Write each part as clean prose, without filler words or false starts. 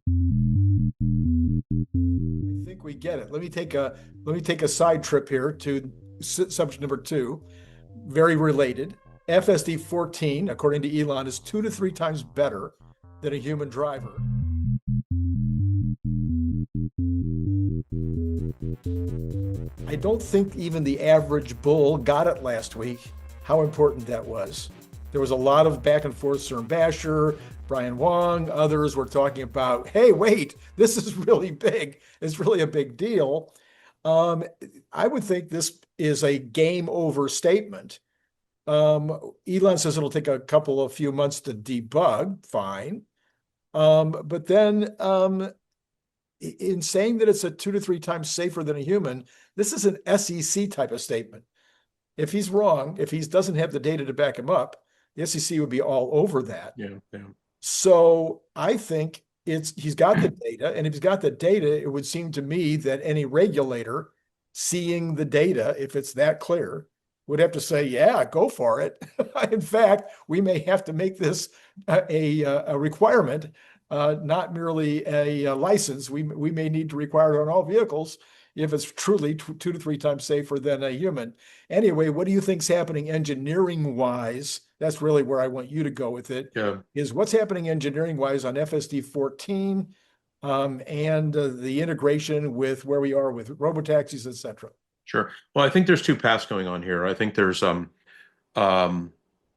I think we get it. Let me take a side trip here to subject number two, very related. FSD14, according to Elon, is 2 to 3 times better than a human driver. I don't think even the average bull got it last week, how important that was. There was a lot of back and forth. Cern Basher, Brian Wong, others were talking about, hey, wait, this is really big. It's really a big deal. Um, I would think this is a game over statement. Elon says it'll take a couple of few months to debug, fine. But then in saying that it's a 2 to 3 times safer than a human, this is an SEC type of statement. If he's wrong, if he doesn't have the data to back him up, the SEC would be all over that. Yeah, yeah. So I think he's got the data, and if he's got the data, it would seem to me that any regulator seeing the data, if it's that clear, would have to say, yeah, go for it. In fact, we may have to make this a requirement, not merely a license. We may need to require it on all vehicles if it's truly 2 to 3 times safer than a human. Anyway, what do you think's happening engineering wise? That's really where I want you to go with it. Yeah. Is what's happening engineering wise on FSD 14 and the integration with where we are with robotaxis, et cetera. Sure. Well, I think there's two paths going on here. I think there's a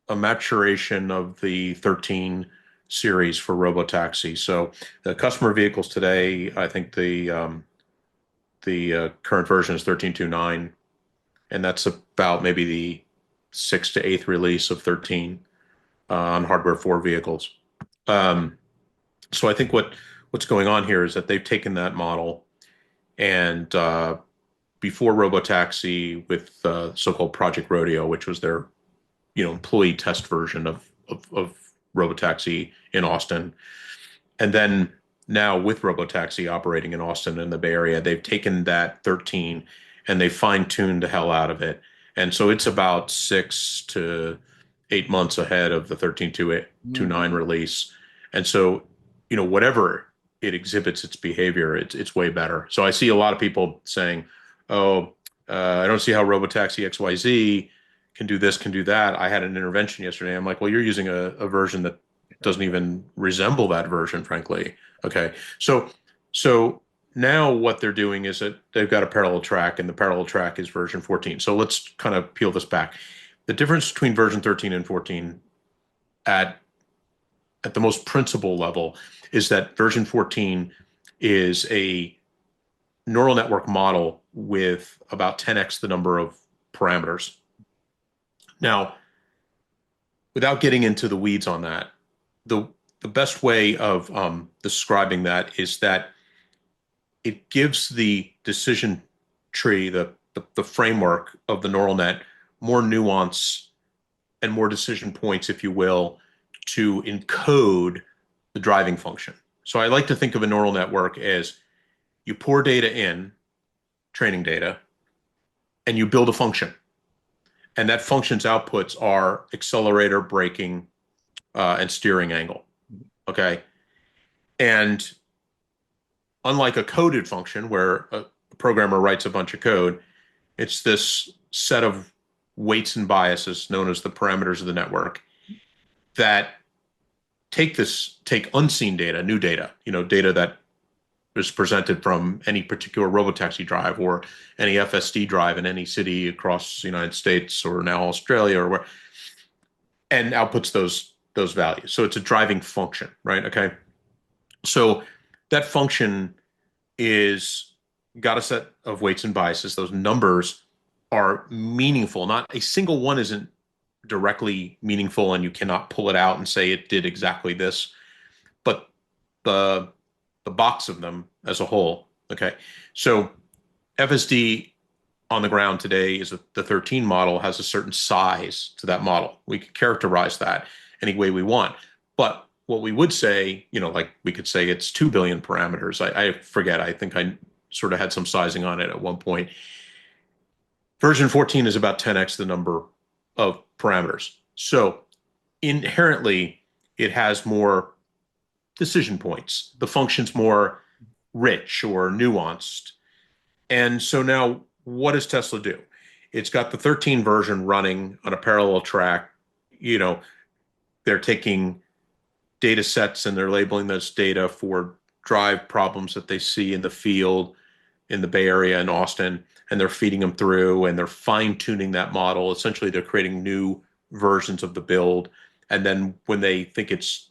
maturation of the 13 series for robotaxi. So the customer vehicles today, I think the current version is 13.2.9, and that's about maybe the 6th to 8th release of 13 on hardware 4 vehicles. So I think what's going on here is that they've taken that model and before robotaxi with so-called Project Rodeo, which was their employee test version of robotaxi in Austin, and then now with robotaxi operating in Austin and the Bay Area, they've taken that 13 and they fine-tuned the hell out of it. And so it's about 6 to 8 months ahead of the 13.2.9 release. And so, whatever it exhibits its behavior, it's way better. So I see a lot of people saying, oh, I don't see how robotaxi XYZ can do this, can do that. I had an intervention yesterday. I'm like, well, you're using a version that doesn't even resemble that version, frankly. Okay. So now what they're doing is that they've got a parallel track, and the parallel track is version 14. So let's kind of peel this back. The difference between version 13 and 14 at the most principal level is that version 14 is a neural network model with about 10x the number of parameters. Now, without getting into the weeds on that, the best way of describing that is that it gives the decision tree, the framework of the neural net, more nuance and more decision points, if you will, to encode the driving function. So I like to think of a neural network as you pour data in, training data, and you build a function. And that function's outputs are accelerator, braking, and steering angle. Okay. And unlike a coded function where a programmer writes a bunch of code, it's this set of weights and biases known as the parameters of the network that take unseen data, new data, data that is presented from any particular robotaxi drive or any FSD drive in any city across the United States or now Australia or where, and outputs those values. So it's a driving function, right? Okay. So that function is got a set of weights and biases. Those numbers are meaningful. Not a single one isn't directly meaningful, and you cannot pull it out and say it did exactly this, but the box of them as a whole. Okay. So FSD on the ground today is the 13 model has a certain size to that model. We could characterize that any way we want. But what we would say, like we could say it's 2 billion parameters. I forget. I think I sort of had some sizing on it at one point. Version 14 is about 10x the number of parameters. So inherently, it has more decision points. The function's more rich or nuanced. And so now what does Tesla do? It's got the 13 version running on a parallel track. You know, they're taking data sets and they're labeling those data for drive problems that they see in the field in the Bay Area and Austin, and they're feeding them through and they're fine-tuning that model. Essentially, they're creating new versions of the build. And then when they think it's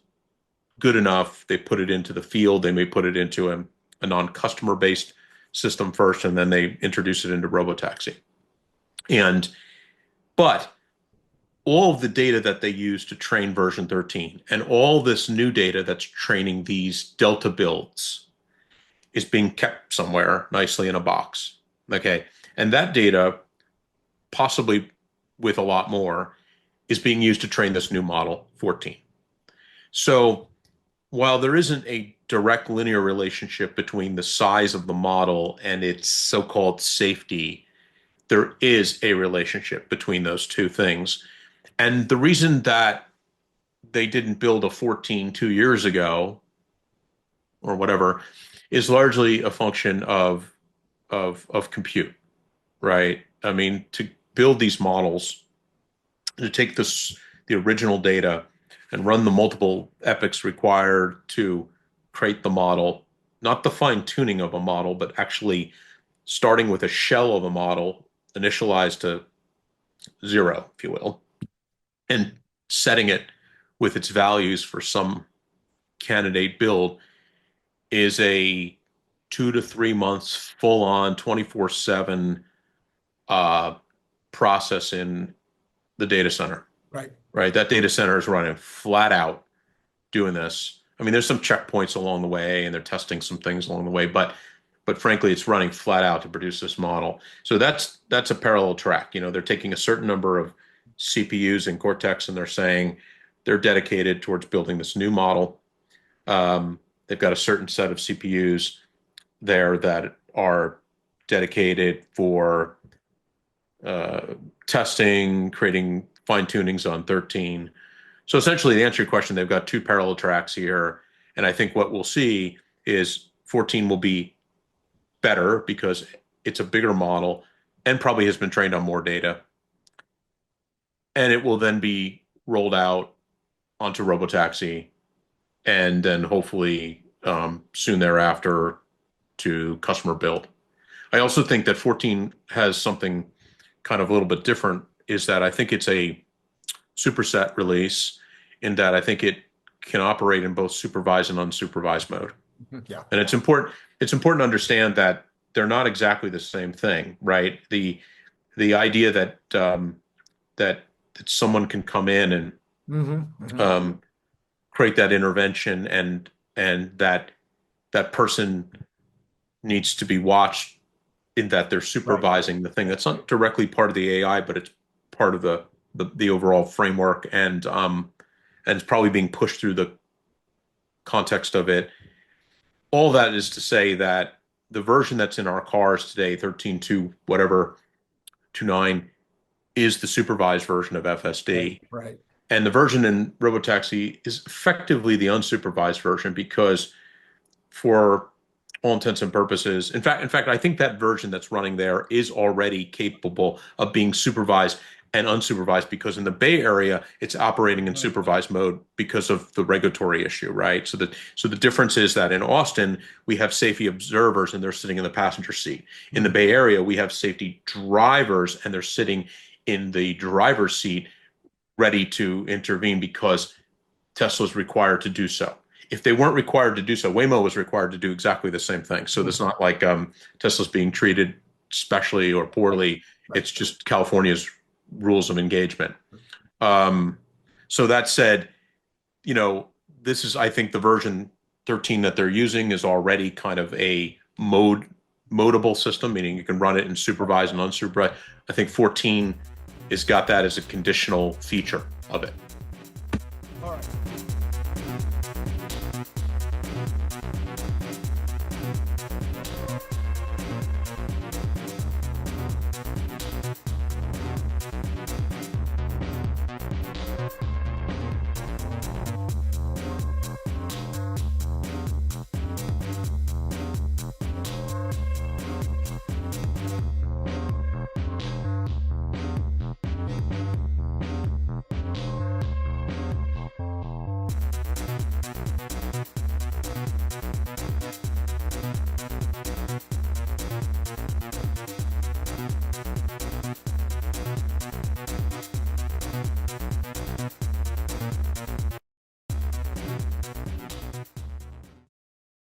good enough, they put it into the field. They may put it into a non-customer based system first, and then they introduce it into robotaxi. But all of the data that they use to train version 13 and all this new data that's training these Delta builds is being kept somewhere nicely in a box. Okay. And that data, possibly with a lot more, is being used to train this new model 14. So while there isn't a direct linear relationship between the size of the model and its so-called safety, there is a relationship between those two things. And the reason that they didn't build a 14 2 years ago or whatever is largely a function of compute, right? I mean, to build these models, to take the original data and run the multiple epochs required to create the model, not the fine tuning of a model, but actually starting with a shell of a model, initialized to 0, if you will, and setting it with its values for some candidate build is a 2 to 3 months full on 24/7 process in the data center. Right. That data center is running flat out doing this. I mean, there's some checkpoints along the way and they're testing some things along the way, but frankly, it's running flat out to produce this model. So that's a parallel track. You know, they're taking a certain number of CPUs in Cortex and they're saying they're dedicated towards building this new model. They've got a certain set of CPUs there that are dedicated for testing, creating fine tunings on 13. So essentially, to answer your question, they've got two parallel tracks here. And I think what we'll see is 14 will be better because it's a bigger model and probably has been trained on more data. And it will then be rolled out onto robotaxi and then hopefully soon thereafter to customer build. I also think that 14 has something kind of a little bit different, is that I think it's a superset release in that I think it can operate in both supervised and unsupervised mode. Yeah. And it's important to understand that they're not exactly the same thing, right? The idea that that someone can come in and create that intervention and that person needs to be watched in that they're supervising the thing. That's not directly part of the AI, but it's part of the overall framework, and it's probably being pushed through the context of it. All that is to say that the version that's in our cars today, 13.2 whatever 2.9, is the supervised version of FSD. Right. And the version in robotaxi is effectively the unsupervised version, because for all intents and purposes, in fact, I think that version that's running there is already capable of being supervised and unsupervised, because in the Bay Area, it's operating in supervised mode because of the regulatory issue, right? So the difference is that in Austin, we have safety observers and they're sitting in the passenger seat. In the Bay Area, we have safety drivers and they're sitting in the driver's seat ready to intervene because Tesla's required to do so. If they weren't required to do so, Waymo was required to do exactly the same thing. So it's not like Tesla's being treated specially or poorly. It's just California's rules of engagement. So that said, you know, this is, I think the version 13 that they're using is already kind of a modable system, meaning you can run it in supervised and unsupervised. I think 14 has got that as a conditional feature of it.